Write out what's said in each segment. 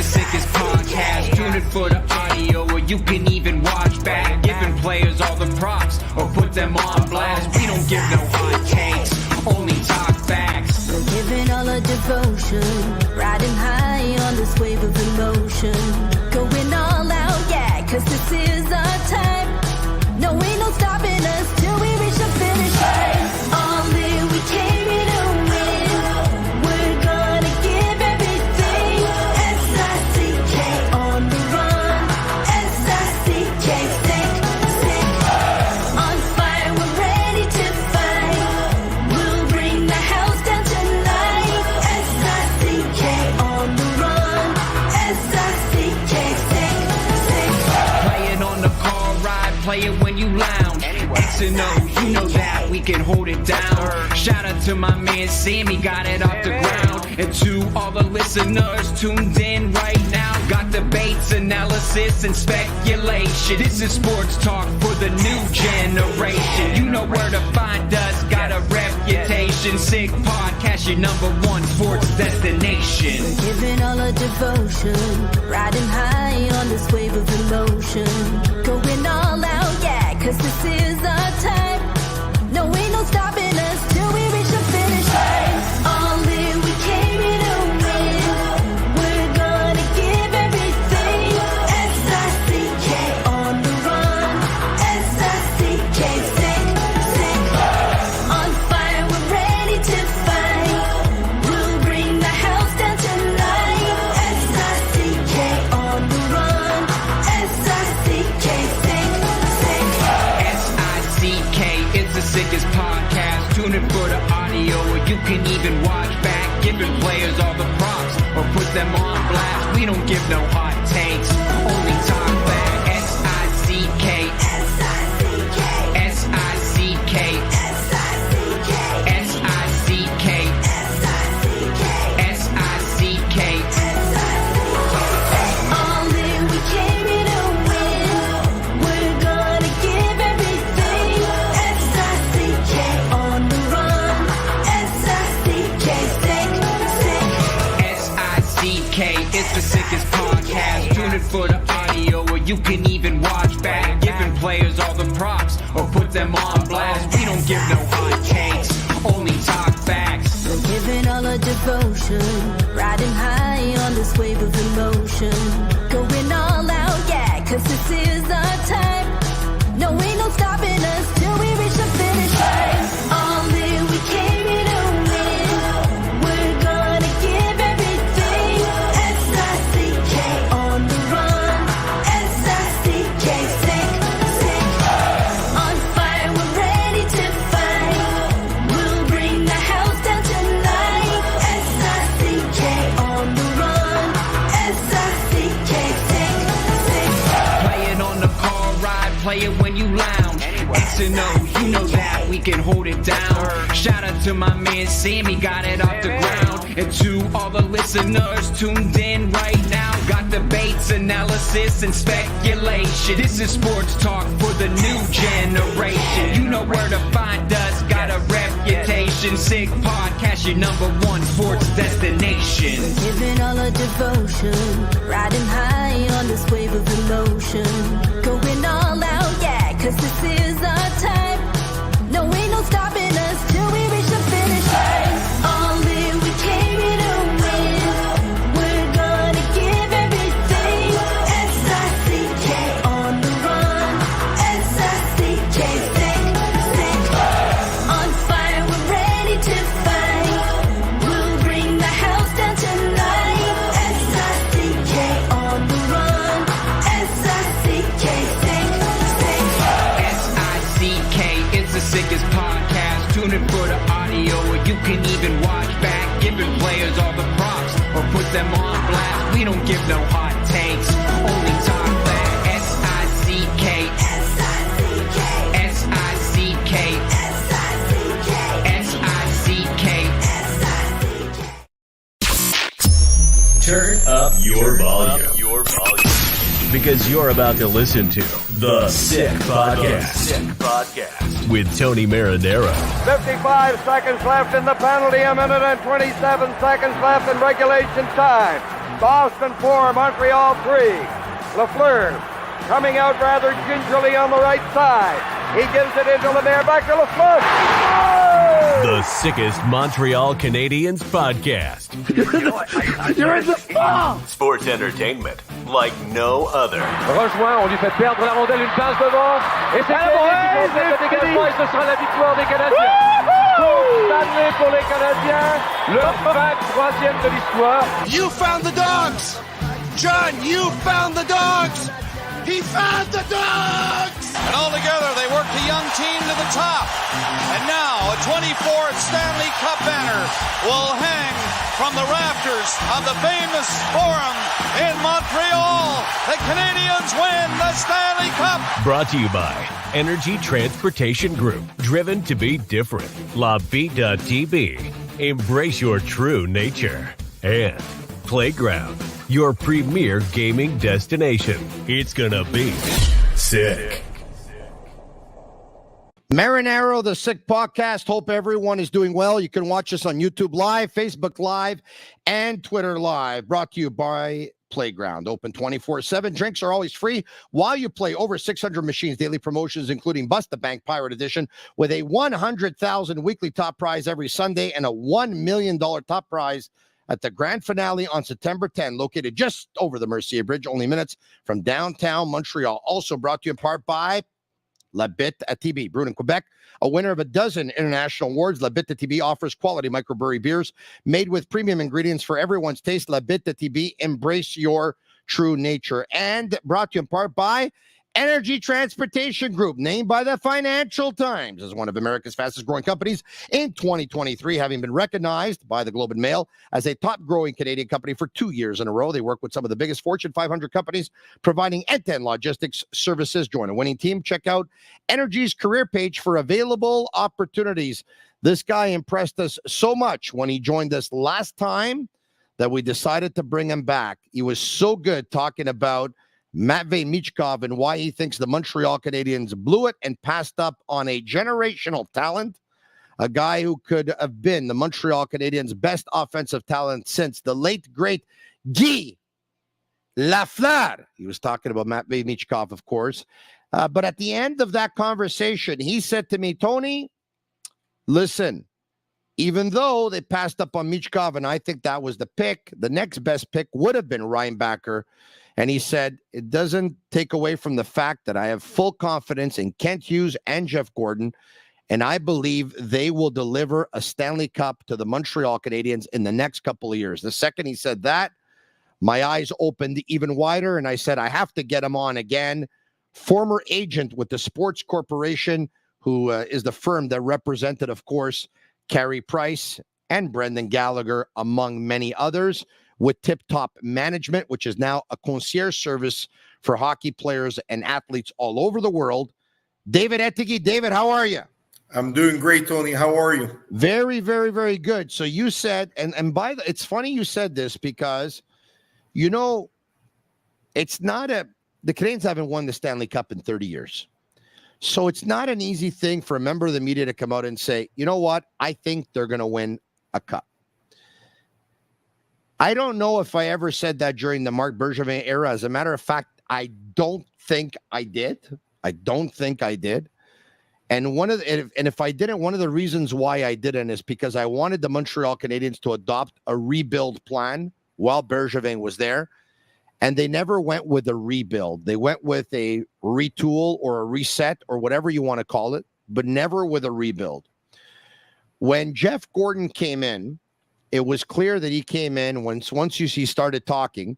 sickest podcast. Tune in for the audio, or you can even watch back. Giving players all the props, or put them on blast. We don't give no hot takes, only talk facts. We're giving all our devotion, riding high on this wave of emotion. Going all out, yeah, cause this is our time. No, ain't no stopping us till we reach the finish line. All in, we came in to win. We're gonna give everything. S-I-C-K on the run. S-I-C-K, sick. On fire, we're ready to fight. We'll bring the house down tonight. S-I-C-K on the run. S-I-C-K, sick. Play it on the car ride, play it when you lounge. X and O, you know that we can hold it down. Shout out to my man Sammy, got it off the ground. And to all the listeners tuned in right now, got debates, analysis, and speculation. This is sports talk for the new generation. You know where to find us, got a reputation. Sick podcast, your #1 sports destination. Giving all our devotion, riding high on this wave of emotion. Going all out, yeah, cause this is our time. No, ain't no stopping us till we reach the finish line. All in, we came in to win. We're gonna give everything. S-I-C-K on the run. S-I-C-K, sick. On fire, we're ready to fight. We'll bring the house down tonight. S-I-C-K on the run. S-I-C-K, sick. S-I-C-K, it's the sickest podcast. Tune in for the audio, or you can even watch back. Giving players all the props, or put them on blast. We don't give no hot takes, only talk back. S-I-C-K, S-I-C-K, S-I-C-K, S-I-C-K, S-I-C-K, S-I-C-K, S-I-C-K. All in, we came in to win. We're gonna give everything. S-I-C-K on the run. S-I-C-K, sick. S-I-C-K, it's the sickest podcast. Tune in for the audio, or you can even watch back. Giving players all the props, or put them on blast. We don't give no hot takes, only talk facts. We're giving all our devotion, riding high on this wave of emotion. Going all out, yeah, cause this is our time. No, ain't no stopping us till we reach the finish line. All in, we came in to win. We're gonna give everything. S-I-C-K on the run. S-I-C-K, sick. On fire, we're ready to fight. We'll bring the house down tonight. S-I-C-K on the run. S-I-C-K, sick. Play it on the car ride, play it when you lounge. X and O, you know that we can hold it down. Shout out to my man Sammy, got it off the ground. And to all the listeners tuned in right now, got debates, analysis, and speculation. This is sports talk for the new generation. You know where to find us, got a reputation. Sick podcast, your #1 sports destination. Giving all our devotion, riding high on this wave of emotion. Going all out, yeah, cause this is our time. No, ain't no stopping us till we reach the finish line. All in, we came in to win. We're gonna give everything. S-I-C-K on the run. S-I-C-K, sick. On fire, we're ready to fight. We'll bring the house down tonight. S-I-C-K on the run. S-I-C-K, sick. S-I-C-K, it's the sickest podcast. Tune in for the audio, or you can even watch back. Giving players all the props, or put them on blast. We don't give no hot takes, only talk back. S-I-C-K, S-I-C-K, S-I-C-K, S-I-C-K, S-I-C-K. S-I-C-K. Turn up your volume. Because you're about to listen to The Sick Podcast. With Tony Marinaro. 55 seconds left in the penalty, a minute and 27 seconds left in regulation time. Boston 4, Montreal 3. Lafleur coming out rather gingerly on the right side. He gives it into Lemaire, back to Lafleur. Oh! The sickest Montreal Canadiens podcast. You're in the spot! Sports entertainment like no other. Rejoint, on lui fait perdre la rondelle, une passe devant. Et c'est le dégagement et ce sera la victoire des Canadiens. Stanley pour les Canadiens, le 23e de l'histoire. You found the dogs! John, you found the dogs! He found the dogs! And all together, they worked the young team to the top. And now, a 24th Stanley Cup banner will hang from the rafters of the famous Forum in Montreal. The Canadiens win the Stanley Cup. Brought to you by Energy Transportation Group. Driven to be different. La Vida Tibi. Embrace your true nature. And Playground, your premier gaming destination. It's gonna be sick. Marinaro, the Sick Podcast. Hope everyone is doing well. You can watch us on YouTube Live, Facebook Live, and Twitter Live. Brought to you by Playground. Open 24/7. Drinks are always free while you play. Over 600 machines. Daily promotions, including Bust the Bank Pirate Edition, with a $100,000 weekly top prize every Sunday and a $1 million top prize at the grand finale on September 10, located just over the Mercier Bridge, only minutes from downtown Montreal. Also brought to you in part by La Bittt at Tibi, brewed in Quebec, a winner of a dozen international awards. La Bittt at Tibi offers quality microbrewery beers made with premium ingredients for everyone's taste. La Bittt at Tibi, embrace your true nature. And brought to you in part by Energy Transportation Group, named by the Financial Times as one of America's fastest growing companies in 2023, having been recognized by the Globe and Mail as a top growing Canadian company for 2 years in a row. They work with some of the biggest Fortune 500 companies, providing end-to-end logistics services. Join a winning team. Check out Energy's career page for available opportunities. This guy impressed us so much when he joined us last time that we decided to bring him back. He was so good talking about Matvei Michkov and why he thinks the Montreal Canadiens blew it and passed up on a generational talent, a guy who could have been the Montreal Canadiens' best offensive talent since the late, great Guy Lafleur. He was talking about Matvei Michkov, of course. But at the end of that conversation, he said to me, Tony, listen, even though they passed up on Michkov, and I think that was the pick, the next best pick would have been Reinbacher. And he said, it doesn't take away from the fact that I have full confidence in Kent Hughes and Jeff Gordon, and I believe they will deliver a Stanley Cup to the Montreal Canadiens in the next couple of years. The second he said that, my eyes opened even wider, and I said, I have to get him on again. Former agent with the Sports Corporation, who is the firm that represented, of course, Carey Price and Brendan Gallagher, among many others, with Tip Top Management, which is now a concierge service for hockey players and athletes all over the world. David Ettigy. David, how are you? I'm doing great, Tony. How are you? Very, very, very good. So you said, and by the, it's funny you said this because, you know, it's not the Canadiens haven't won the Stanley Cup in 30 years. So it's not an easy thing for a member of the media to come out and say, you know what, I think they're going to win a cup. I don't know if I ever said that during the Marc Bergevin era. As a matter of fact, I don't think I did. And if I didn't, one of the reasons why I didn't is because I wanted the Montreal Canadiens to adopt a rebuild plan while Bergevin was there. And they never went with a rebuild. They went with a retool or a reset or whatever you want to call it, but never with a rebuild. When Jeff Gordon came in, it was clear that he came in once he started talking,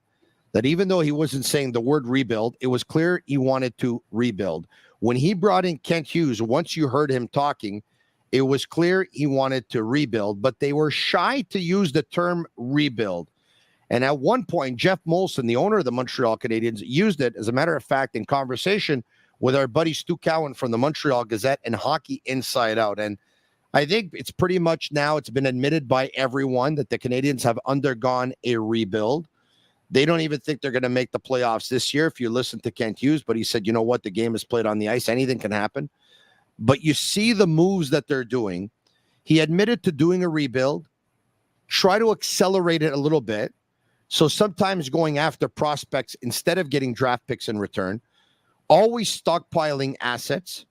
that even though he wasn't saying the word rebuild, it was clear he wanted to rebuild. When he brought in Kent Hughes, once you heard him talking, it was clear he wanted to rebuild, but they were shy to use the term rebuild. And at one point, Jeff Molson, the owner of the Montreal Canadiens, used it, as a matter of fact, in conversation with our buddy Stu Cowan from the Montreal Gazette and Hockey Inside Out. And I think it's pretty much now, it's been admitted by everyone that the Canadiens have undergone a rebuild. They don't even think they're going to make the playoffs this year, if you listen to Kent Hughes. But he said, you know what, the game is played on the ice. Anything can happen. But you see the moves that they're doing. He admitted to doing a rebuild, try to accelerate it a little bit, So sometimes going after prospects instead of getting draft picks in return, always stockpiling assets,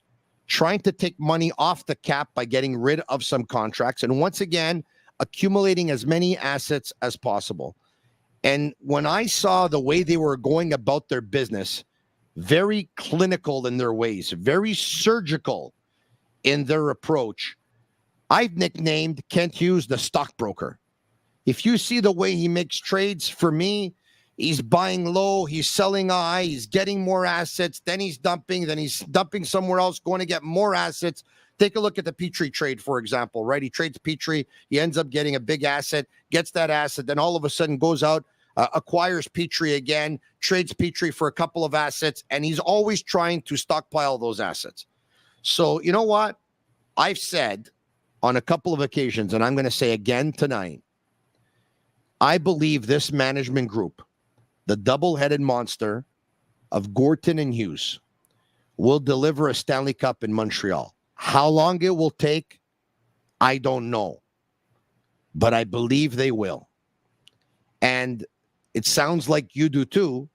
trying to take money off the cap by getting rid of some contracts, and once again, accumulating as many assets as possible. And when I saw the way they were going about their business, very clinical in their ways, very surgical in their approach, I've nicknamed Kent Hughes the stockbroker. If you see the way he makes trades, for me, he's buying low, he's selling high, he's getting more assets, then he's dumping somewhere else, going to get more assets. Take a look at the Petrie trade, for example, right? He trades Petrie, he ends up getting a big asset, gets that asset, then all of a sudden goes out, acquires Petrie again, trades Petrie for a couple of assets, and he's always trying to stockpile those assets. So, you know what? I've said on a couple of occasions, and I'm going to say again tonight, I believe this management group, the double-headed monster of Gorton and Hughes, will deliver a Stanley Cup in Montreal. How long it will take, I don't know. But I believe they will. And it sounds like you do too.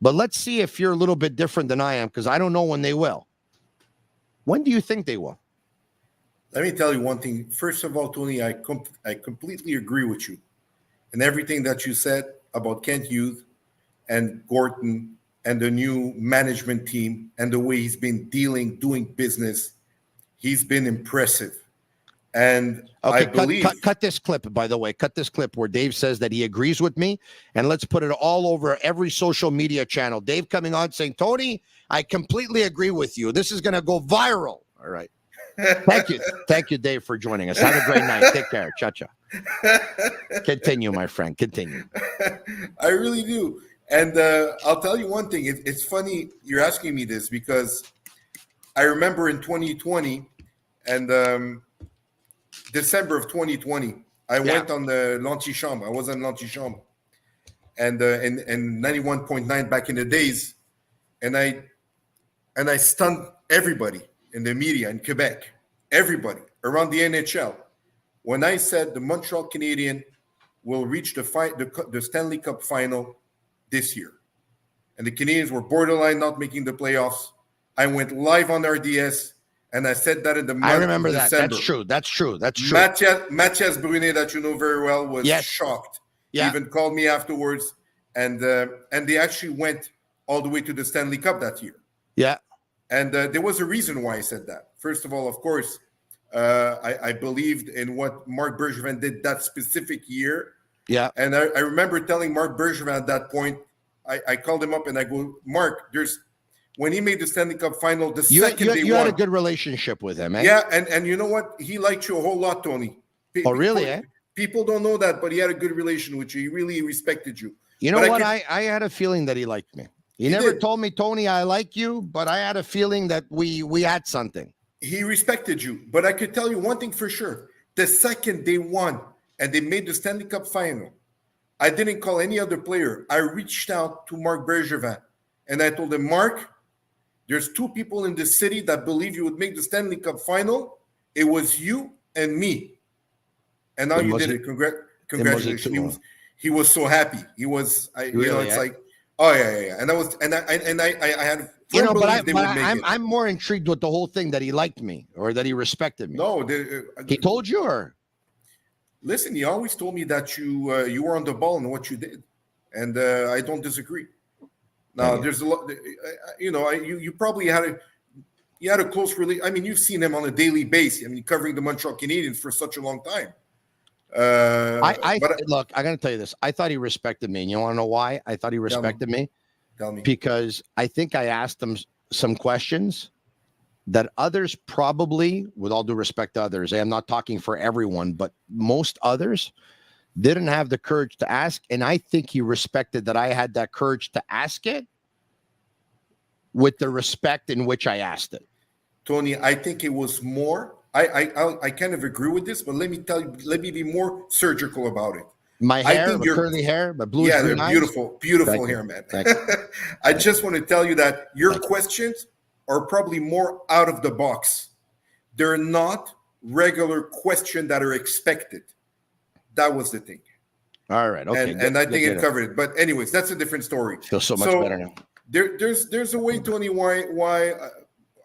But let's see if you're a little bit different than I am, because I don't know when they will. When do you think they will? Let me tell you one thing. First of all, Tony, I completely agree with you. And everything that you said about Kent Hughes and Gorton and the new management team and the way he's been doing business, he's been impressive. And okay, I believe... Cut this clip, by the way. Cut this clip where Dave says that he agrees with me. And let's put it all over every social media channel. Dave coming on saying, Tony, I completely agree with you. This is going to go viral. All right. Thank you. Thank you, Dave, for joining us. Have a great night. Take care. Cha-cha. Continue, my friend. Continue. I really do. And I'll tell you one thing. It's funny you're asking me this because I remember in 2020 and December of 2020, I went on the l'antichambre. I was on l'antichambre. And 91.9 back in the days. And I stunned everybody in the media in Quebec, everybody around the NHL, when I said the Montreal Canadiens will reach the Stanley Cup final this year. And the Canadiens were borderline not making the playoffs. I went live on RDS, and I said that in the month I remember of that. December. That's true. Mathias Brunet, that you know very well, was shocked. Yeah. He even called me afterwards, and they actually went all the way to the Stanley Cup that year. Yeah. And there was a reason why I said that. First of all, of course, I believed in what Marc Bergevin did that specific year. Yeah. And I remember telling Marc Bergevin at that point, I called him up and I go, Marc, when he made the Stanley Cup final, second they won. You had a good relationship with him, eh? Yeah, and you know what? He liked you a whole lot, Tony. Oh, really, eh? People don't know that, but he had a good relation with you. He really respected you. You know what? I had a feeling that he liked me. He never told me, Tony, I like you, but I had a feeling that we had something. He respected you. But I could tell you one thing for sure. The second they won and they made the Stanley Cup final, I didn't call any other player. I reached out to Marc Bergevin and I told him, Marc, there's two people in the city that believe you would make the Stanley Cup final. It was you and me. And now you did it. Congratulations. He was so happy. He was, it's like, oh yeah. And I had, but I'm more intrigued with the whole thing that he liked me or that he respected me. No, he told you, or listen, he always told me that you were on the ball in what you did, and I don't disagree. Now there's a lot, you probably had a close relationship. I mean, you've seen him on a daily basis. I mean, covering the Montreal Canadiens for such a long time. Look, I gotta tell you this. I thought he respected me. And you want to know why I thought he respected me? Tell me. Because I think I asked him some questions that others probably, with all due respect to others, I'm not talking for everyone, but most others didn't have the courage to ask. And I think he respected that I had that courage to ask it with the respect in which I asked it. Tony, I think it was more. I kind of agree with this, but let me be more surgical about it. My hair, my curly hair, my blue eyes. Yeah, they're beautiful hair, man. I just want to tell you that your questions are probably more out of the box. They're not regular questions that are expected. That was the thing. All right. Okay. And I think it covered it. But anyways, that's a different story. Feels so much better now. There's a way, Tony, why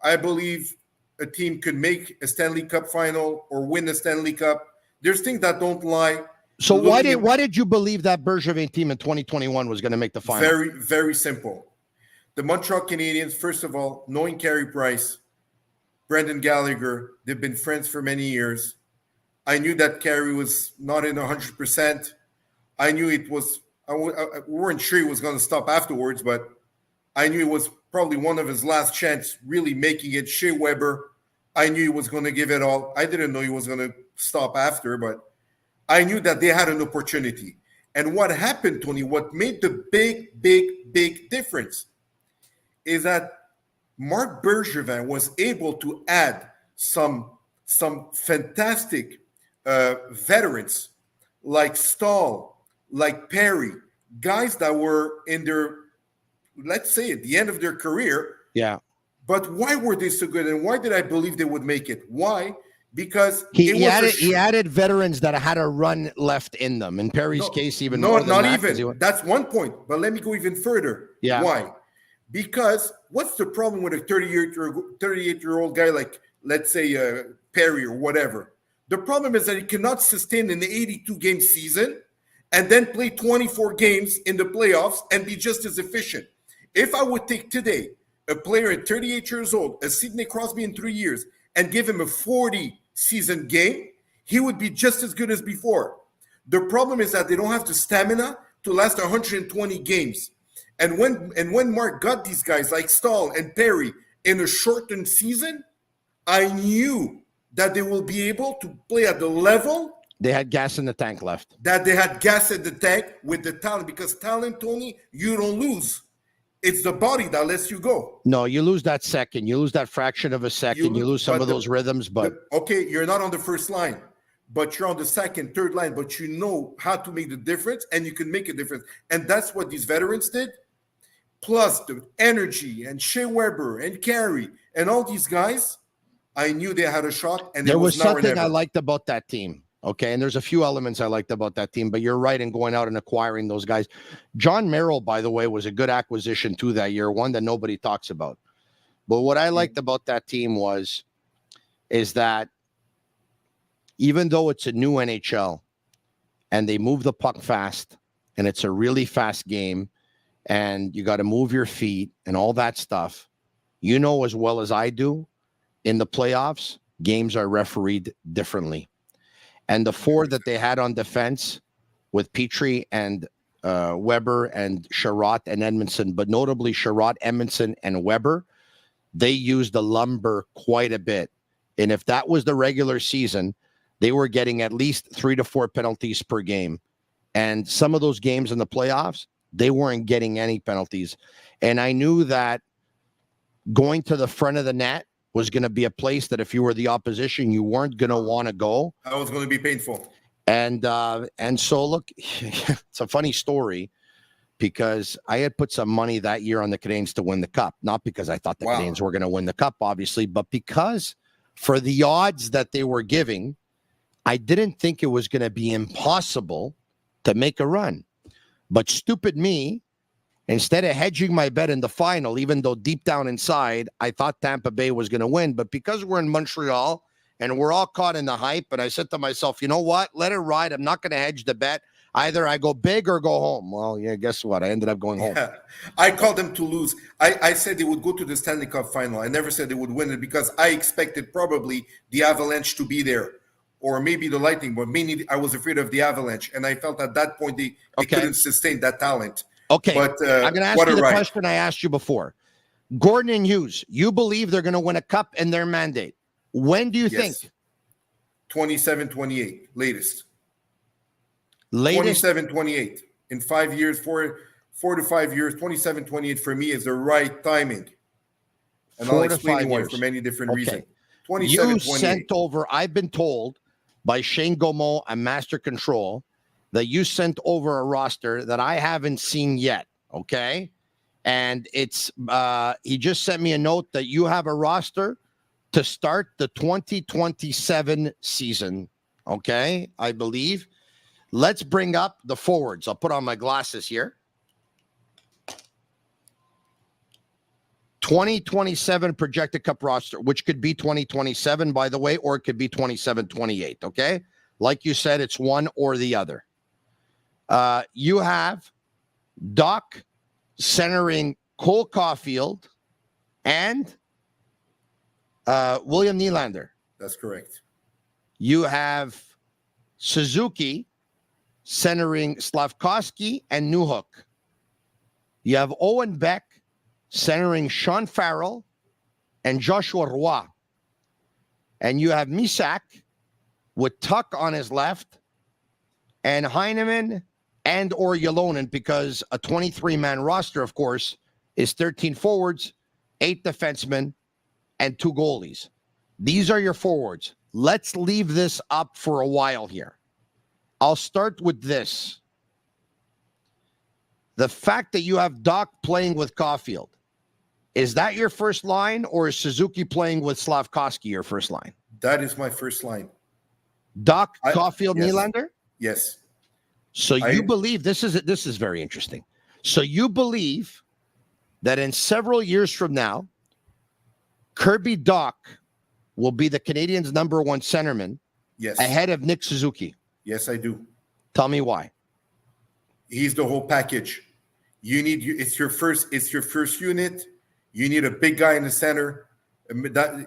I believe a team could make a Stanley Cup final or win a Stanley Cup. There's things that don't lie. So why did you believe that Bergevin team in 2021 was going to make the final? Very, very simple. The Montreal Canadiens, first of all, knowing Carey Price, Brendan Gallagher, they've been friends for many years. I knew that Carey was not in 100%. I knew it was. We weren't sure he was going to stop afterwards, but I knew it was probably one of his last chance really making it. Shea Weber, I knew he was going to give it all. I didn't know he was going to stop after, but I knew that they had an opportunity. And what happened, Tony, what made the big difference is that Marc Bergevin was able to add some fantastic veterans like Stahl, like Perry, guys that were in their, let's say, at the end of their career. Yeah. But why were they so good? And why did I believe they would make it? Why? Because he added veterans that had a run left in them. In Perry's case, even no, more than not that, even. That's one point. But let me go even further. Yeah. Why? Because what's the problem with a 38-year-old guy like, let's say, Perry or whatever? The problem is that he cannot sustain in the 82-game season and then play 24 games in the playoffs and be just as efficient. If I would take today a player at 38 years old, a Sidney Crosby in 3 years, and give him a 40-season game, he would be just as good as before. The problem is that they don't have the stamina to last 120 games. And when Mark got these guys like Stahl and Perry in a shortened season, I knew that they will be able to play at the level. They had gas in the tank left. That they had gas in the tank with the talent. Because talent, Tony, you don't lose. It's the body that lets you go. No, you lose that second. You lose that fraction of a second. You lose some of those rhythms. But okay, you're not on the first line, but you're on the second, third line. But you know how to make the difference, and you can make a difference. And that's what these veterans did. Plus the energy and Shea Weber and Carey and all these guys, I knew they had a shot. And there was something I liked about that team. Okay, and there's a few elements I liked about that team, but you're right in going out and acquiring those guys. John Merrill, by the way, was a good acquisition too that year, one that nobody talks about. But what I liked about that team is that even though it's a new NHL and they move the puck fast and it's a really fast game and you got to move your feet and all that stuff, you know as well as I do, in the playoffs, games are refereed differently. And the four that they had on defense with Petrie and Weber and Sherratt and Edmondson, but notably Sherratt, Edmondson, and Weber, they used the lumber quite a bit. And if that was the regular season, they were getting at least 3 to 4 penalties per game. And some of those games in the playoffs, they weren't getting any penalties. And I knew that going to the front of the net was going to be a place that if you were the opposition, you weren't going to want to go. That was going to be painful. And so, look, it's a funny story because I had put some money that year on the Canadiens to win the Cup. Not because I thought the Canadiens were going to win the Cup, obviously, but because for the odds that they were giving, I didn't think it was going to be impossible to make a run. But stupid me, instead of hedging my bet in the final, even though deep down inside, I thought Tampa Bay was going to win. But because we're in Montreal and we're all caught in the hype, and I said to myself, you know what? Let it ride. I'm not going to hedge the bet. Either I go big or go home. Well, yeah, guess what? I ended up going home. Yeah. I called them to lose. I said they would go to the Stanley Cup final. I never said they would win it because I expected probably the Avalanche to be there or maybe the Lightning, but mainly I was afraid of the Avalanche. And I felt at that point they couldn't sustain that talent. Okay, but I'm going to ask you the question I asked you before. Gordon and Hughes, you believe they're going to win a cup in their mandate. When do you think? 27-28, latest. Latest? 27-28. In 5 years, 4 to 5 years, 27-28 for me is the right timing. And I'll explain why for many different reasons. 27-28. You sent over, I've been told by Shane Gaumont and Master Control, that you sent over a roster that I haven't seen yet, okay? And it's he just sent me a note that you have a roster to start the 2027 season, okay? I believe Let's bring up the forwards. I'll put on my glasses here. 2027 projected cup roster, which could be 2027, by the way, or it could be 27-28, okay? Like you said, it's one or the other. You have Doc centering Cole Caulfield and William Nylander. That's correct. You have Suzuki centering Slavkovsky and Newhook. You have Owen Beck centering Sean Farrell and Joshua Roy. And you have Misak with Tuck on his left and Heineman and or Ylonen, because a 23-man roster, of course, is 13 forwards, 8 defensemen, and 2 goalies. These are your forwards. Let's leave this up for a while here. I'll start with this. The fact that you have Doc playing with Caulfield, is that your first line, or is Suzuki playing with Slavkovsky your first line? That is my first line. Doc, Caulfield, yes. Nylander? Yes. So you believe, this is very interesting. So you believe that in several years from now, Kirby Doc will be the Canadiens' number 1 centerman, yes, ahead of Nick Suzuki? Yes, I do. Tell me why. He's the whole package. It's your first unit. You need a big guy in the center.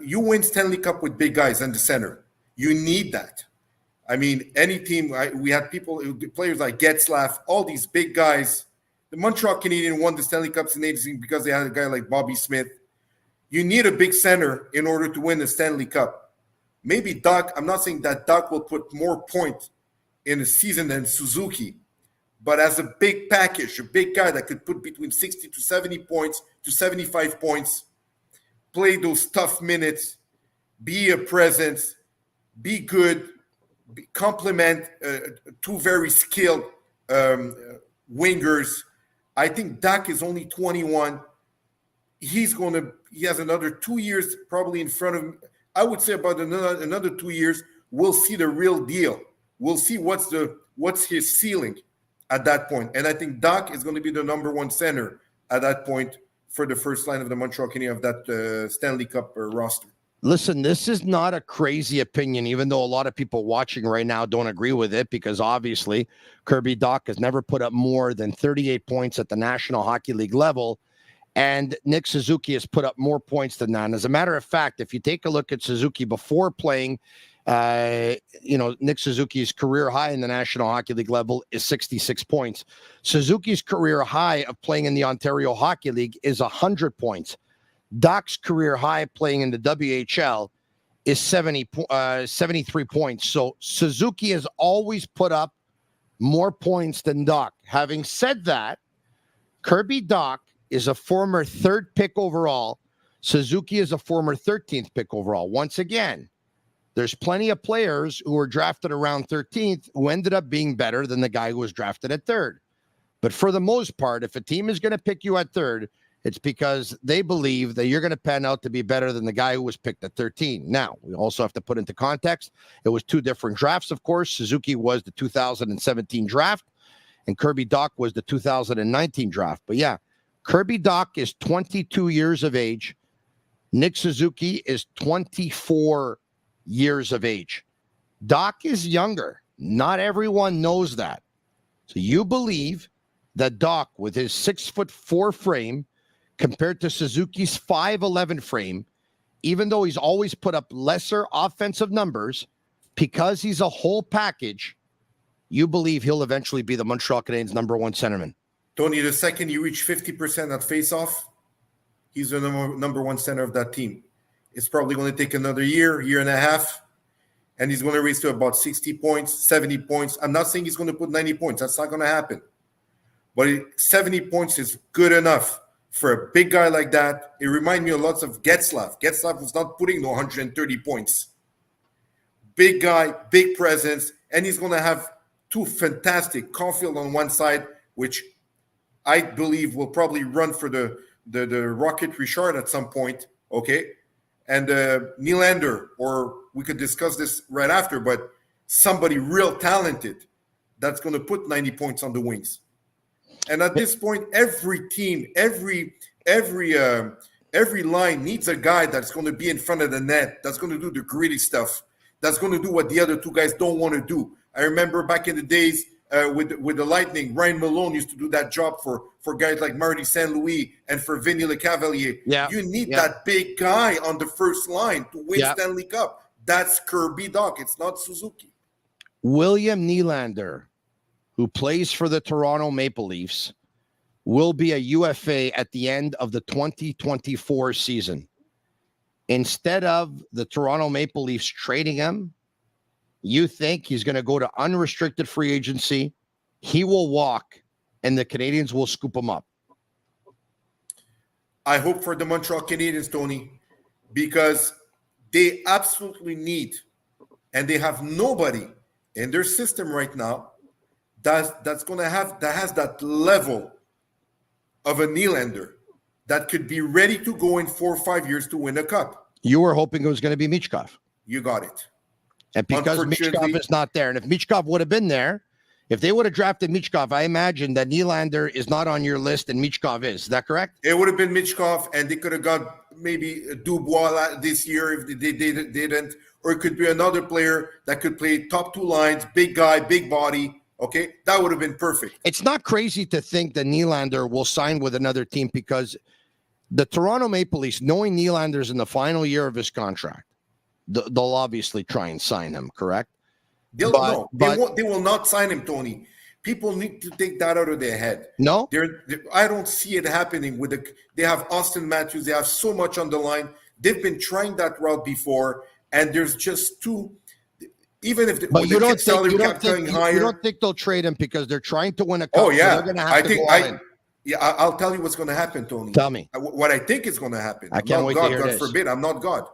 You win Stanley Cup with big guys in the center. You need that. I mean, any team, we had players like Getzlaff, all these big guys. The Montreal Canadiens won the Stanley Cups in 86 because they had a guy like Bobby Smith. You need a big center in order to win the Stanley Cup. Maybe Doc, I'm not saying that Doc will put more points in a season than Suzuki, but as a big package, a big guy that could put between 60 to 70 points to 75 points, play those tough minutes, be a presence, be good, complement 2 very skilled wingers. I think Doc is only 21. He has another 2 years probably in front of him. I would say about another 2 years, we'll see the real deal. We'll see what's his ceiling at that point. And I think Doc is going to be the number 1 center at that point for the first line of the Montreal Canadiens of that Stanley Cup roster. Listen, this is not a crazy opinion, even though a lot of people watching right now don't agree with it, because obviously Kirby Doc has never put up more than 38 points at the National Hockey League level, and Nick Suzuki has put up more points than that. And as a matter of fact, if you take a look at Suzuki before playing, Nick Suzuki's career high in the National Hockey League level is 66 points. Suzuki's career high of playing in the Ontario Hockey League is 100 points. Doc's career high playing in the WHL is 73 points. So Suzuki has always put up more points than Doc. Having said that, Kirby Doc is a former 3rd pick overall. Suzuki is a former 13th pick overall. Once again, there's plenty of players who were drafted around 13th who ended up being better than the guy who was drafted at 3rd. But for the most part, if a team is going to pick you at 3rd, it's because they believe that you're going to pan out to be better than the guy who was picked at 13. Now, we also have to put into context, it was 2 different drafts, of course. Suzuki was the 2017 draft, and Kirby Doc was the 2019 draft. But yeah, Kirby Doc is 22 years of age. Nick Suzuki is 24 years of age. Doc is younger. Not everyone knows that. So you believe that Doc, with his 6'4" frame, compared to Suzuki's 5'11" frame, even though he's always put up lesser offensive numbers, because he's a whole package, you believe he'll eventually be the Montreal Canadiens' number 1 centerman. Tony, the second you reach 50% at face-off, he's the number 1 center of that team. It's probably going to take another year and a half, and he's going to raise to about 60 points, 70 points. I'm not saying he's going to put 90 points. That's not going to happen. But 70 points is good enough for a big guy like that. It reminds me a lot of Getzlaff. Getzlaff was not putting 130 points. Big guy, big presence, and he's going to have 2 fantastic Caulfield on one side, which I believe will probably run for the Rocket Richard at some point, okay? And Nylander, or we could discuss this right after, but somebody real talented that's going to put 90 points on the Wings. And at this point, every team, every line needs a guy that's going to be in front of the net, that's going to do the gritty stuff, that's going to do what the other two guys don't want to do. I remember back in the days with the Lightning, Ryan Malone used to do that job for guys like Marty St. Louis and for Vinny Lecavalier. Yeah. You need that big guy on the first line to win Stanley Cup. That's Kirby Dach. It's not Suzuki. William Nylander, who plays for the Toronto Maple Leafs, will be a UFA at the end of the 2024 season. Instead of the Toronto Maple Leafs trading him, you think he's going to go to unrestricted free agency, he will walk, and the Canadians will scoop him up? I hope for the Montreal Canadiens, Tony, because they absolutely need, and they have nobody in their system right now that has that level of a Nylander that could be ready to go in 4 or 5 years to win a cup. You were hoping it was going to be Michkov. You got it. And because Michkov is not there, and if Michkov would have been there, if they would have drafted Michkov, I imagine that Nylander is not on your list and Michkov is. Is that correct? It would have been Michkov, and they could have got maybe Dubois this year if they didn't. Or it could be another player that could play top two lines, big guy, big body. Okay, that would have been perfect. It's not crazy to think that Nylander will sign with another team because the Toronto Maple Leafs, knowing Nylander's in the final year of his contract, they'll obviously try and sign him, correct? They will not sign him, Tony. People need to take that out of their head. No? I don't see it happening. They have Austin Matthews. They have so much on the line. They've been trying that route before, and there's just two. Even if you don't think they'll trade him because they're trying to win a cup? Oh yeah, so they're going to have to go all in. I'll tell you what's going to happen, Tony. Tell me what I think is going to happen. I can't wait to hear this. God forbid, I'm not God,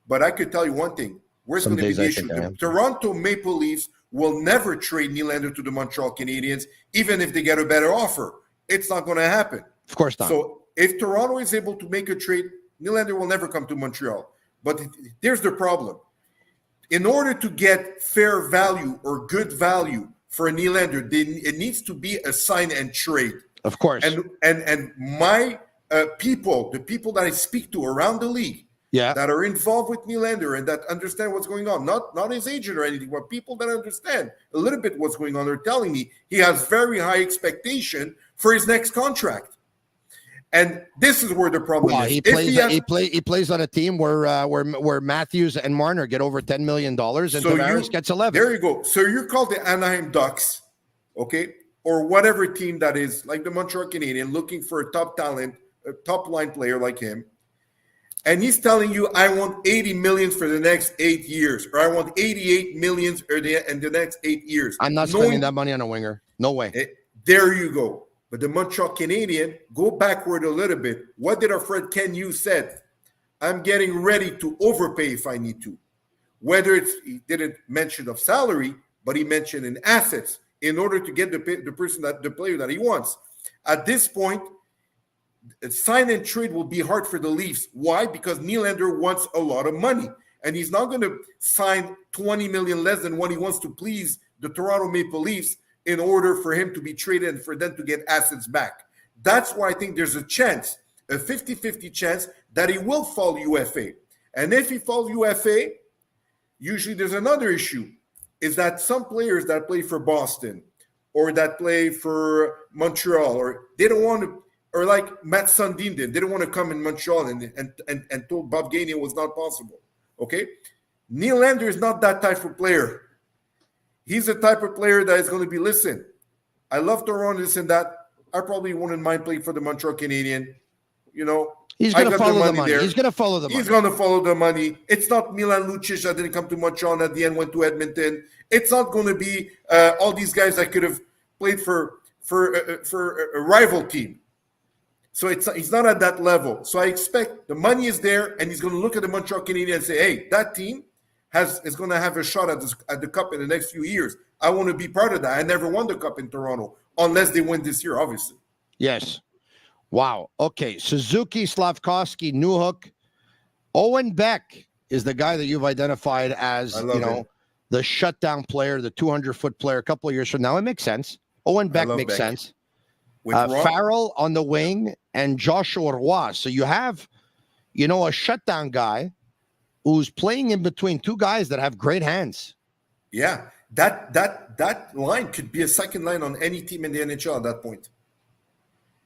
but I could tell you one thing. Where's going to be the issue? The Toronto Maple Leafs will never trade Nylander to the Montreal Canadiens, even if they get a better offer. It's not going to happen. Of course not. So if Toronto is able to make a trade, Nylander will never come to Montreal. But there's the problem. In order to get fair value or good value for a Nylander, it needs to be a sign and trade. Of course. And my people, the people that I speak to around the league, that are involved with Nylander and that understand what's going on, not his agent or anything, but people that understand a little bit what's going on, are telling me he has very high expectation for his next contract. And this is where the problem is. He plays on a team where Matthews and Marner get over $10 million and Tavares gets 11. There you go. So you're called the Anaheim Ducks, okay, or whatever team that is, like the Montreal Canadiens, looking for a top talent, a top line player like him, and he's telling you, I want $80 million for the next 8 years, or I want $88 million in the next 8 years. I'm not spending that money on a winger. No way. There you go. But the Montreal Canadiens, go backward a little bit. What did our friend Ken Hughes said? I'm getting ready to overpay if I need to. Whether he didn't mention of salary, but he mentioned in assets in order to get the player that he wants. At this point, sign and trade will be hard for the Leafs. Why? Because Nylander wants a lot of money, and he's not going to sign $20 million less than what he wants to please the Toronto Maple Leafs in order for him to be traded and for them to get assets back. That's why I think there's a chance, a 50-50 chance, that he will fall UFA. And if he falls UFA, usually there's another issue, is that some players that play for Boston or that play for Montreal, or they don't want to, or like Matt Sundin did, they don't want to come in Montreal and told Bob Gainey it was not possible. Okay? Nylander is not that type of player. He's the type of player that is going to be, listen, I love Toronto, this and that. I probably wouldn't mind playing for the Montreal Canadiens. You know, he's going to follow the money. He's going to follow the money. He's going to follow the money. It's not Milan Lucic that didn't come to Montreal and at the end went to Edmonton. It's not going to be all these guys that could have played for a rival team. So he's not at that level. So I expect the money is there, and he's going to look at the Montreal Canadiens and say, hey, that team is going to have a shot at the cup in the next few years. I want to be part of that. I never won the cup in Toronto, unless they win this year, obviously. Yes. Wow. Okay. Suzuki, Slavkovsky, Newhook. Owen Beck is the guy that you've identified as, the shutdown player, the 200-foot player a couple of years from now. It makes sense. Owen Beck makes Beck. sense. With Roy, Farrell on the wing and Joshua Roy. So you have, a shutdown guy who's playing in between two guys that have great hands. yeah, that line could be a second line on any team in the NHL at that point.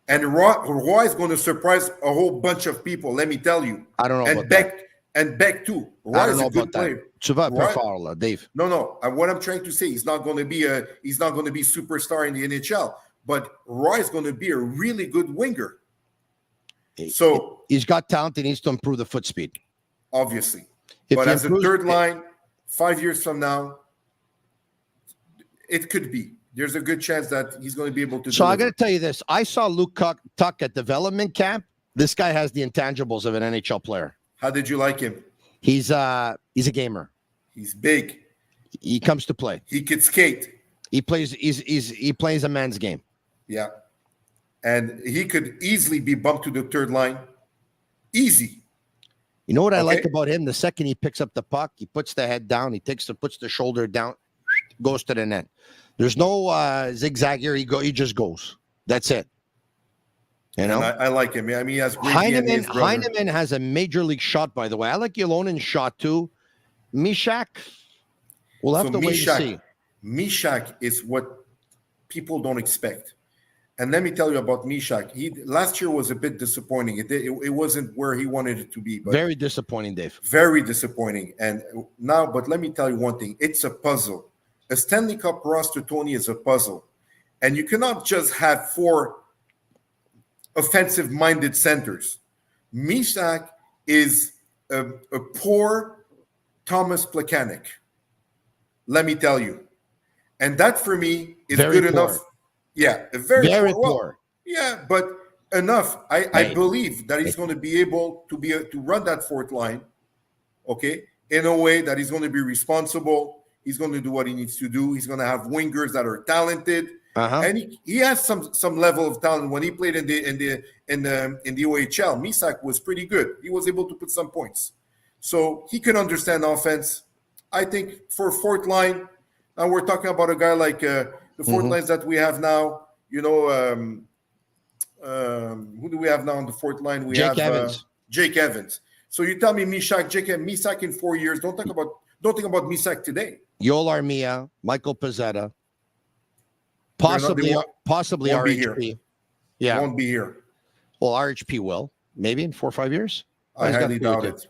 And Roy is going to surprise a whole bunch of people. Let me tell you. I don't know and about Beck, that. And Beck too. I Roy don't is know a good about player. that. Tu vas pas fort, là, Dave. No. What I'm trying to say, he's not going to be superstar in the NHL, but Roy is going to be a really good winger. So he's got talent. He needs to improve the foot speed. Obviously, If but he as a improves- third line, 5 years from now, it could be. There's a good chance that he's going to be able to. So I deliver. got to tell you this. I saw Luke Tuck at development camp. This guy has the intangibles of an NHL player. How did you like him? He's a gamer. He's big. He comes to play. He could skate. He plays. He plays a man's game. Yeah, and he could easily be bumped to the third line. Easy. You know what I like Okay. about him? The second he picks up the puck, he puts the head down. He puts the shoulder down, goes to the net. There's no zigzag here. He just goes. That's it. You know, And I like him. I mean, he has great DNA, his brother. Heineman has a major league shot, by the way. I like Yelonen's shot too. Mishak, we'll have to wait and see. Mishak is what people don't expect. And let me tell you about Mishak. Last year was a bit disappointing. It wasn't where he wanted it to be. But Very disappointing, Dave. very disappointing. And now, but let me tell you one thing. It's a puzzle. A Stanley Cup roster, Tony, is a puzzle. And you cannot just have 4 offensive-minded centers. Mishak is a poor Thomas Plekanec. Let me tell you. And that, for me, is Very good poor. enough. Yeah, very Very poor. Well, poor. yeah, but enough. I Hey. believe that he's going to be able to run that fourth line, okay, in a way that he's going to be responsible. He's going to do what he needs to do. He's going to have wingers that are talented, and he has some level of talent. When he played in the OHL, Misak was pretty good. He was able to put some points, so he can understand offense. I think for fourth line, now we're talking about a guy like the fourth lines that we have now. You know, who do we have now on the fourth line? We Jake have Evans. Jake Evans. So you tell me Misak in 4 years. Don't think about Misak today. Yoel Armia, Michael Pezzetta, possibly won't be here. RHP. Yeah, Won't be here. well, RHP will maybe in 4 or 5 years. I He's got highly doubt it.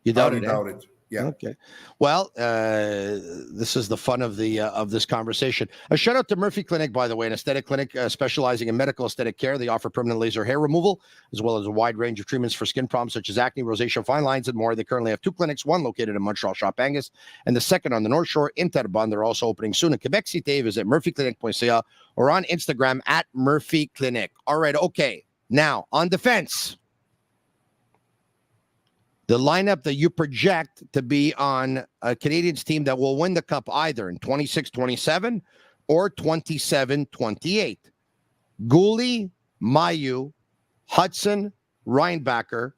You doubt Highly it? eh? doubt it. Yeah. Okay. Well, this is the fun of this conversation. A shout out to Murphy Clinic, by the way, an aesthetic clinic specializing in medical aesthetic care. They offer permanent laser hair removal, as well as a wide range of treatments for skin problems such as acne, rosacea, fine lines, and more. They currently have 2 clinics, one located in Montreal, Shop Angus, and the second on the North Shore in Terrebonne. They're also opening soon in Quebec City. Visit murphyclinic.ca or on Instagram at Murphy Clinic. All right. Okay. Now, on defense. The lineup that you project to be on a Canadiens team that will win the Cup either in 26-27 or 27-28. Gooley, Mayu, Hudson, Reinbacher,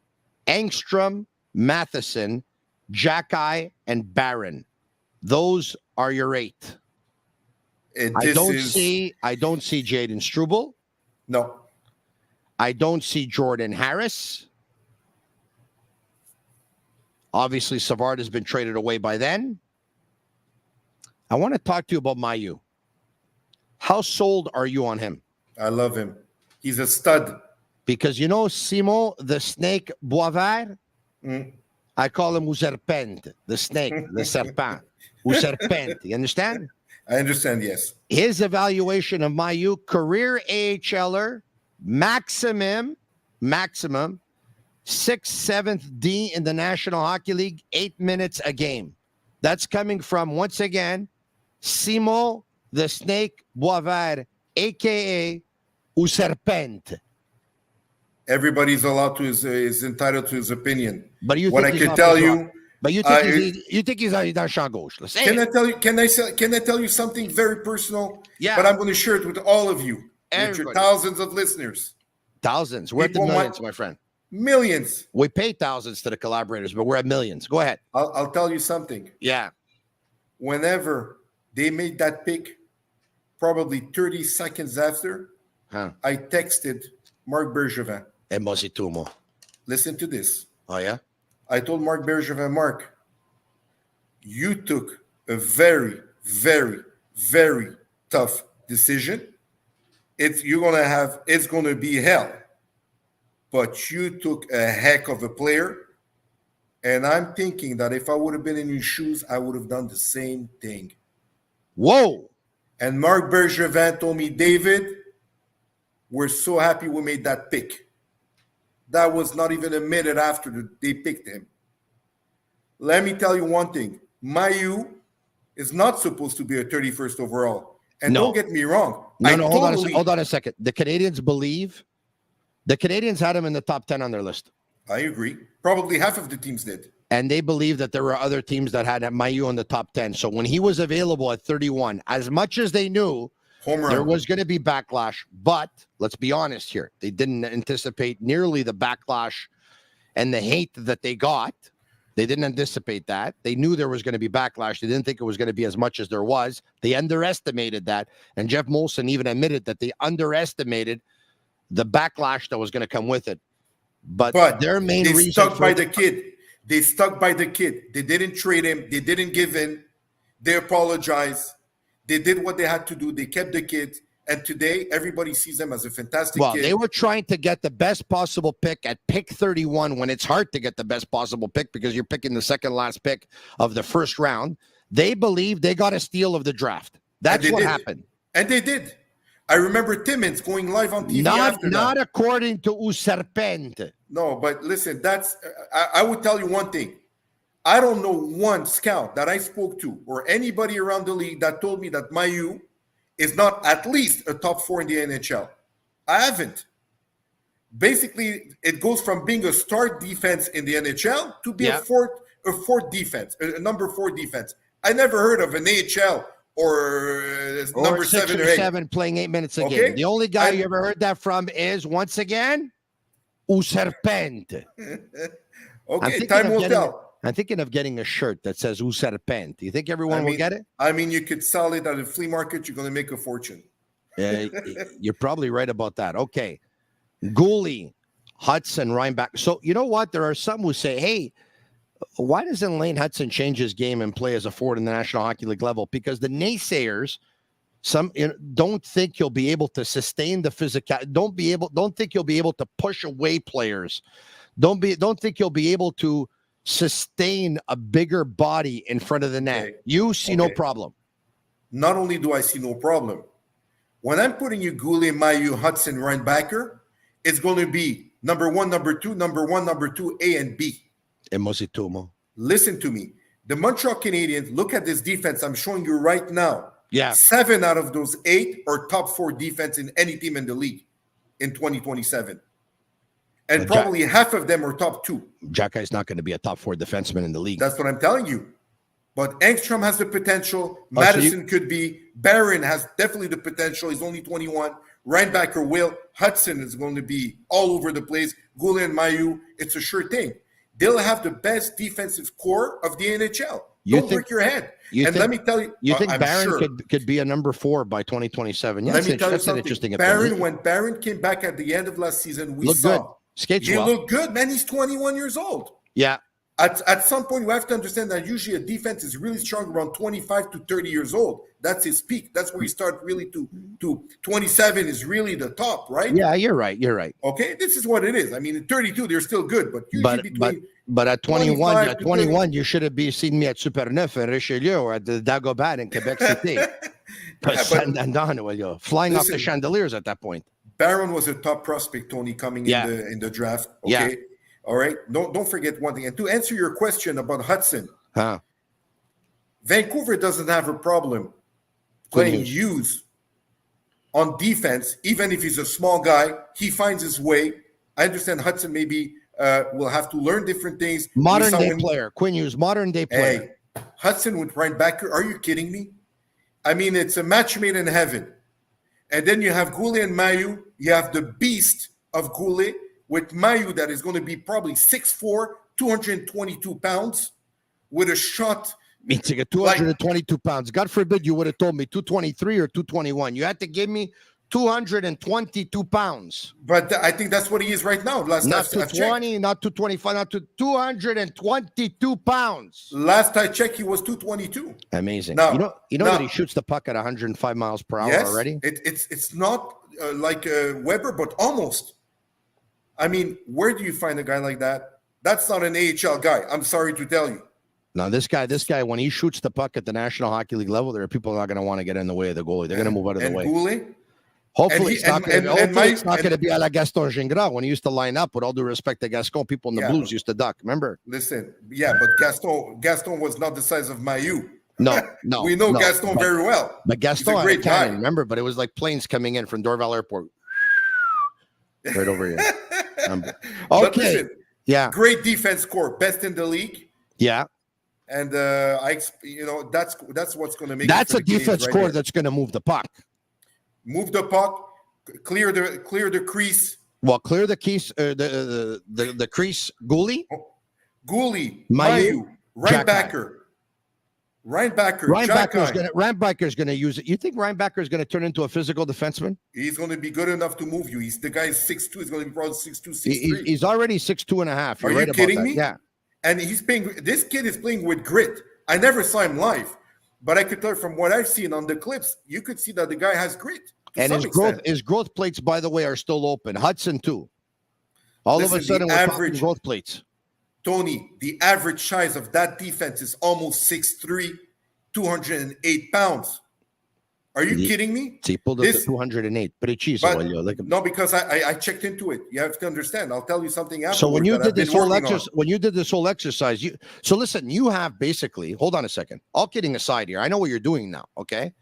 Engstrom, Matheson, Jackeye, and Barron. Those are your 8. I don't see Jaden Struble. No. I don't see Jordan Harris. Obviously, Savard has been traded away by then. I want to talk to you about Mayu. How sold are you on him? I love him. He's a stud. Because you know Simon, the snake Boisvert? I call him Userpent, the snake, the serpent. Userpent. You understand? I understand, yes. His evaluation of Mayu, career AHLer, maximum 6th, 7th D in the National Hockey League, 8 minutes a game. That's coming from, once again, Simon the Snake Boisvert, a.k.a. Userpent. Everybody's allowed to is entitled to his opinion. But you what think I he's can off tell the you, drop. But you think he's dans champ gauche. Let's say can it. I tell you? Can I tell you something very personal? Yeah. But I'm going to share it with all of you, with your Everybody. thousands of listeners. Thousands. We're at the People millions, my friend. Millions. We pay thousands to the collaborators, but we're at millions. Go ahead. I'll tell you something. Yeah. whenever they made that pick, probably 30 seconds after, I texted Marc Bergevin. Et moi, c'est tout, moi. Listen to this. Oh, yeah? I told Marc Bergevin, Marc, you took a very, very, very tough decision. It's going to be hell. But you took a heck of a player. And I'm thinking that if I would have been in your shoes, I would have done the same thing. Whoa. And Marc Bergevin told me, David, we're so happy we made that pick. That was not even a minute after they picked him. Let me tell you one thing. Mayu is not supposed to be a 31st overall. And don't get me wrong. Hold on a second. The Canadians had him in the top 10 on their list. I agree. Probably half of the teams did. And they believe that there were other teams that had Mayu in the top 10. So when he was available at 31, as much as they knew there was going to be backlash, but let's be honest here, they didn't anticipate nearly the backlash and the hate that they got. They didn't anticipate that. They knew there was going to be backlash. They didn't think it was going to be as much as there was. They underestimated that. And Jeff Molson even admitted that they underestimated the backlash that was going to come with it. But their main reason... They stuck by the kid. They stuck by the kid. They didn't trade him. They didn't give in. They apologized. They did what they had to do. They kept the kid. And today, everybody sees them as a fantastic kid. They were trying to get the best possible pick at pick 31 when it's hard to get the best possible pick because you're picking the second last pick of the first round. They believe they got a steal of the draft. That's what happened. And they did. I remember Timmins going live on TV Not according to U Serpente. No, but listen, I would tell you one thing. I don't know one scout that I spoke to or anybody around the league that told me that Mayu is not at least a top 4 in the NHL. I haven't. Basically, it goes from being a start defense in the NHL to be a fourth defense, a number 4 defense. I never heard of an AHL or number 6 7 or or 8. 7 playing 8 minutes a game. The only guy you ever heard that from is, once again, U Serpente. Okay, time will tell. I'm thinking of getting a shirt that says U Serpente. Do you think everyone will get it? I mean, you could sell it at a flea market. You're going to make a fortune. You're probably right about that. Okay. Goalie, Hudson, Reinback. So, you know what? There are some who say, hey, why doesn't Lane Hudson change his game and play as a forward in the National Hockey League level? Because the naysayers don't think you'll be able to sustain the physical. Don't think you'll be able to push away players. Don't think you'll be able to sustain a bigger body in front of the net. Okay. You see no problem. Not only do I see no problem, when I'm putting you Goulet, Mayu, Hudson, Reinbacker, it's going to be number 1, number 2, number 1, number 2, A and B. Listen to me. The Montreal Canadiens, look at this defense I'm showing you right now. Yeah. 7 out of those 8 are top 4 defense in any team in the league in 2027. And probably half of them are top 2. Jackie's not going to be a top 4 defenseman in the league. That's what I'm telling you. But Engstrom has the potential. Madison could be. Barron has definitely the potential. He's only 21. Reinbacker will. Hudson is going to be all over the place. Goulet and Mayu, it's a sure thing. They'll have the best defensive core of the NHL. Don't break your head. Let me tell you. You think Barron could be a number 4 by 2027? Yeah, let me tell you that's something. An interesting opinion. When Barron came back at the end of last season, we saw good. Skates he well. looked good, man. He's 21 years old. Yeah. At some point, we have to understand that usually a defense is really strong around 25 to 30 years old. That's his peak. That's where he starts really to 27 is really the top, right? Yeah, you're right. Okay, this is what it is. I mean, at 32, they're still good, but usually but at 21, you should have seen me at Super Neuf in Richelieu or at the Dagobah in Quebec City. Flying off the chandeliers at that point. Barron was a top prospect, Tony, coming in the draft. Okay. Yeah. All right. Don't forget one thing. And to answer your question about Hudson, Vancouver doesn't have a problem playing Hughes on defense, even if he's a small guy. He finds his way. I understand Hudson maybe will have to learn different things. Modern day player. Quinn Hughes, modern day player. Hey, Hudson with Reinbacker. Are you kidding me? I mean, it's a match made in heaven. And then you have Goulet and Mayu. You have the beast of Goulet with Mayu that is going to be probably 6'4", 222 pounds with a shot Means you get 222 pounds. God forbid you would have told me 223 or 221. You had to give me 222 pounds. But I think that's what he is right now. Not 220, not 225, not to 222 pounds. Last I checked, he was 222. Amazing. Now, you know that he shoots the puck at 105 miles per hour already? It's not like Weber, but almost. I mean, where do you find a guy like that? That's not an AHL guy. I'm sorry to tell you. Now, this guy, when he shoots the puck at the National Hockey League level, there are people not going to want to get in the way of the goalie. They're going to move out of the way. Goulet? Hopefully, it's not going to be a la Gaston Gingras when he used to line up. With all due respect to Gaston, people in the Blues used to duck. Remember? Listen, but Gaston was not the size of Mayu. No. We know Gaston very well. But Gaston He's a great guy. Remember? But it was like planes coming in from Dorval Airport. Right over here. Okay. But listen, great defense score, best in the league. Yeah. And that's what's going to make. That's a defense score that's going to move the puck. Move the puck, clear the crease. Well, clear the crease. The crease. Goulet, Mayu, Reinbacker's going to use it. You think Reinbacker is going to turn into a physical defenseman? He's going to be good enough to move you. The guy's 6'2". He's going to be probably 6'2", 6'3". He's already 6'2" and a half. Are you kidding me? Yeah. And this kid is playing with grit. I never saw him live, but I could tell from what I've seen on the clips, you could see that the guy has grit. And his growth plates, by the way, are still open. Hudson too. Of a sudden, we're talking growth plates. Tony, the average size of that defense is almost 6'3", 208 pounds. Are you kidding me? He pulled up to 208. No, because I checked into it. You have to understand. I'll tell you something afterwards. So when you did this whole exercise, so listen, you have basically, hold on a second. All kidding aside here, I know what you're doing now, okay?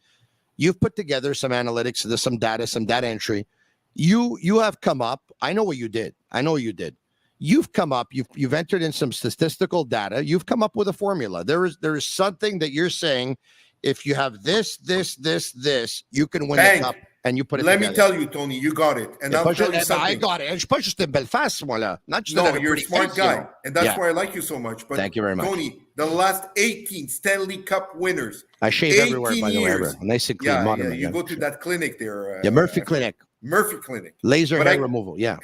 You've put together some analytics, there's some data entry. You have come up, I know what you did. You've come up, you've entered in some statistical data. You've come up with a formula. There is something that you're saying. If you have this, you can win the cup, and you put it together. Let me tell you, Tony, you got it. And I'll tell you something. I got it. It's not just in Belfast, not just you're a smart guy, and that's why I like you so much. But thank you very much. Tony, the last 18 Stanley Cup winners. I shave everywhere, by the way. Nice and clean. Yeah, you go to that clinic there. Murphy Clinic. Laser hair removal, yeah.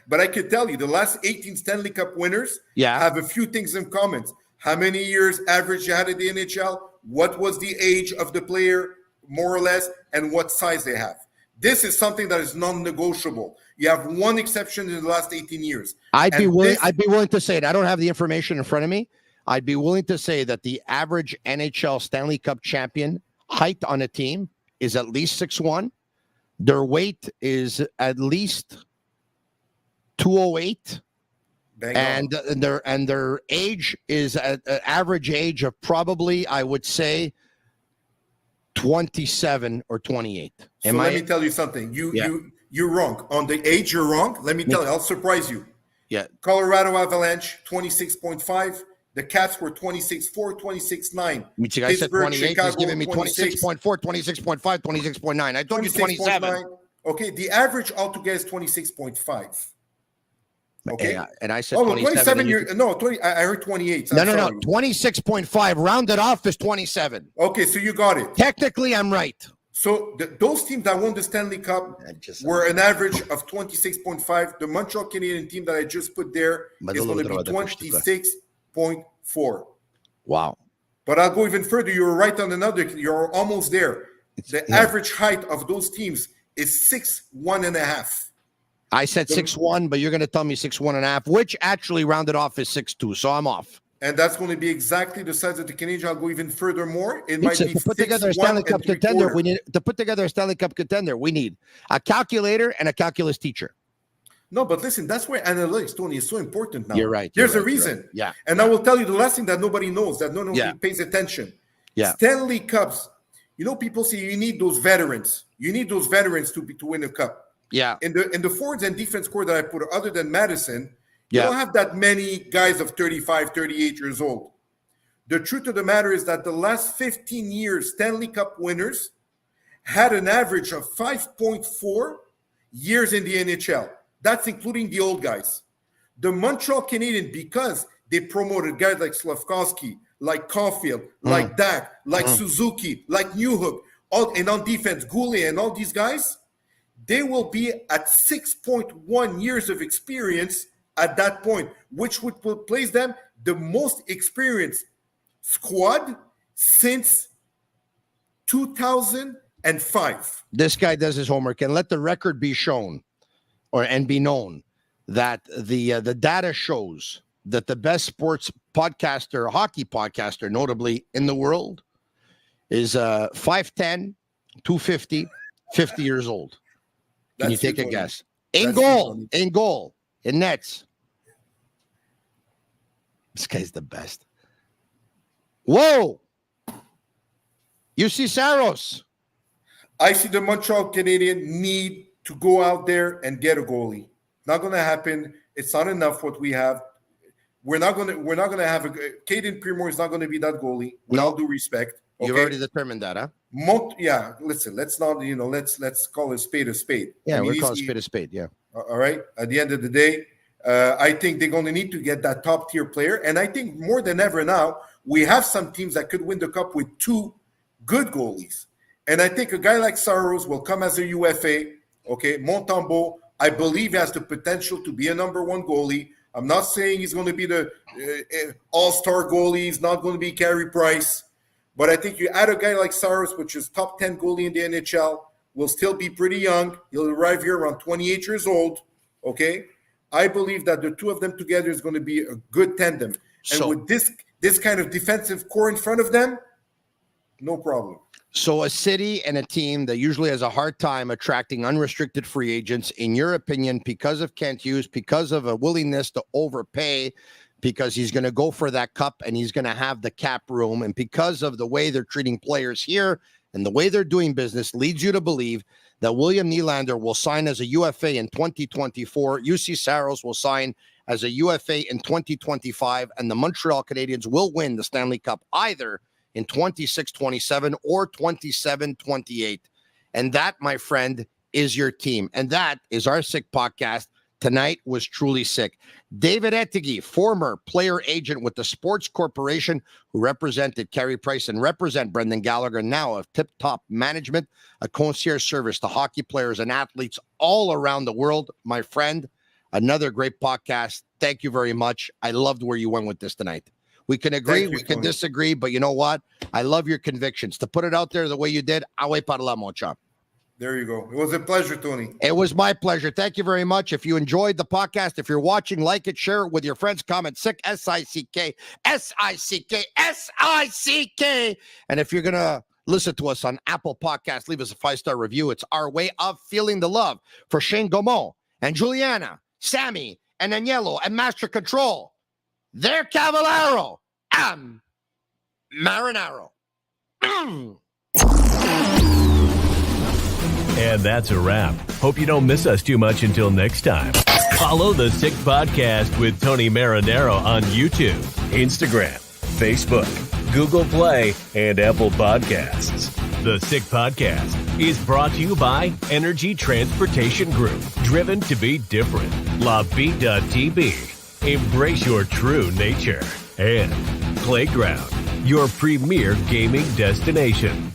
But I could tell you, the last 18 Stanley Cup winners have a few things in common. How many years average you had in the NHL? What was the age of the player, more or less, and what size they have. This is something that is non-negotiable. You have one exception in the last 18 years. I'd be willing to say it. I don't have the information in front of me. I'd be willing to say that the average NHL Stanley Cup champion height on a team is at least 6'1". Their weight is at least 208. And their age is an average age of probably, I would say, 27 or 28. So let me tell you something. You're wrong. On the age, you're wrong. Let me tell you, I'll surprise you. Yeah. Colorado Avalanche, 26.5. The Caps were 26.4, 26.9. I said 28. Chicago, he's giving me 26.4, 26.5, 26.9. I told you 27. Okay, the average altogether is 26.5. Okay, and I said 27. I heard 28. No. 26.5 rounded off is 27. Okay, so you got it. Technically, I'm right. So those teams that won the Stanley Cup were an average of 26.5. The Montreal Canadian team that I just put there is going to be 26.4. Wow. But I'll go even further. You're right on another. You're almost there. The average height of those teams is 6'1" and a half. I said 6'1", but you're going to tell me 6'1" and a half, which actually rounded off is 6'2", so I'm off. And that's going to be exactly the size of the Canadian. I'll go even further more. It might be to put together a Stanley Cup contender. We need a calculator and a calculus teacher. No, but listen, that's where analytics, Tony, is so important now. You're right. There's a reason. Right. Yeah. And I will tell you the last thing that nobody knows, that nobody pays attention. Yeah. Stanley Cups. People say you need those veterans. You need those veterans to win a cup. Yeah. In the forwards and defense core that I put, other than Madison, you don't have that many guys of 35, 38 years old. The truth of the matter is that the last 15 years, Stanley Cup winners had an average of 5.4 years in the NHL. That's including the old guys. The Montreal Canadiens, because they promoted guys like Slavkovsky, like Caulfield, like Dak, like Suzuki, like Newhook, and on defense, Goulet and all these guys, they will be at 6.1 years of experience at that point, which would place them the most experienced squad since 2005. This guy does his homework, and let the record be shown and be known that the data shows that the best sports podcaster, hockey podcaster, notably in the world, is 5'10", 250, 50 years old. Can you take a guess? In goal, in nets. This guy's the best. Whoa! UC Saros. I see the Montreal Canadiens need to go out there and get a goalie. Not going to happen. It's not enough what we have. We're not going to have Caden Primo is not going to be that goalie. With all due respect. Okay? You've already determined that, huh? Listen, let's not, let's call a spade a spade. Yeah, we're calling a spade a spade, yeah. All right. At the end of the day, I think they're going to need to get that top tier player. And I think more than ever now, we have some teams that could win the cup with two good goalies. And I think a guy like Saros will come as a UFA. Okay. Montembeault, I believe, has the potential to be a number one goalie. I'm not saying he's going to be the all-star goalie. He's not going to be Carey Price. But I think you add a guy like Saros, which is top 10 goalie in the NHL, will still be pretty young. He'll arrive here around 28 years old. Okay. I believe that the two of them together is going to be a good tandem. And with this kind of defensive core in front of them, no problem. So a city and a team that usually has a hard time attracting unrestricted free agents, in your opinion, because of Kent Hughes, because of a willingness to overpay, because he's going to go for that cup and he's going to have the cap room, and because of the way they're treating players here and the way they're doing business, leads you to believe that William Nylander will sign as a UFA in 2024. UC Saros will sign as a UFA in 2025, and the Montreal Canadiens will win the Stanley Cup either in 26-27 or 27-28. And that, my friend, is your team. And that is our Sick Podcast. Tonight was truly sick. David Ettegi, former player agent with the Sports Corporation, who represented Carey Price and represent Brendan Gallagher, now of Tip Top Management, a concierge service to hockey players and athletes all around the world. My friend, another great podcast. Thank you very much. I loved where you went with this tonight. We can agree, we can disagree, but you know what? I love your convictions. To put it out there the way you did, awe parla, mon chum. There you go. It was a pleasure, Tony. It was my pleasure. Thank you very much. If you enjoyed the podcast, if you're watching, like it, share it with your friends, comment sick, S-I-C-K, S-I-C-K, S-I-C-K. And if you're going to listen to us on Apple Podcasts, leave us a 5-star review. It's our way of feeling the love for Shane Gaumont and Juliana, Sammy, and Agnello, and Master Control. They're Cavallaro. I'm Marinaro. And that's a wrap. Hope you don't miss us too much until next time. Follow the Sick Podcast with Tony Marinaro on YouTube, Instagram, Facebook, Google Play, and Apple Podcasts. The Sick Podcast is brought to you by Energy Transportation Group, driven to be different. La Bittt. Embrace your true nature. And Playground, your premier gaming destination.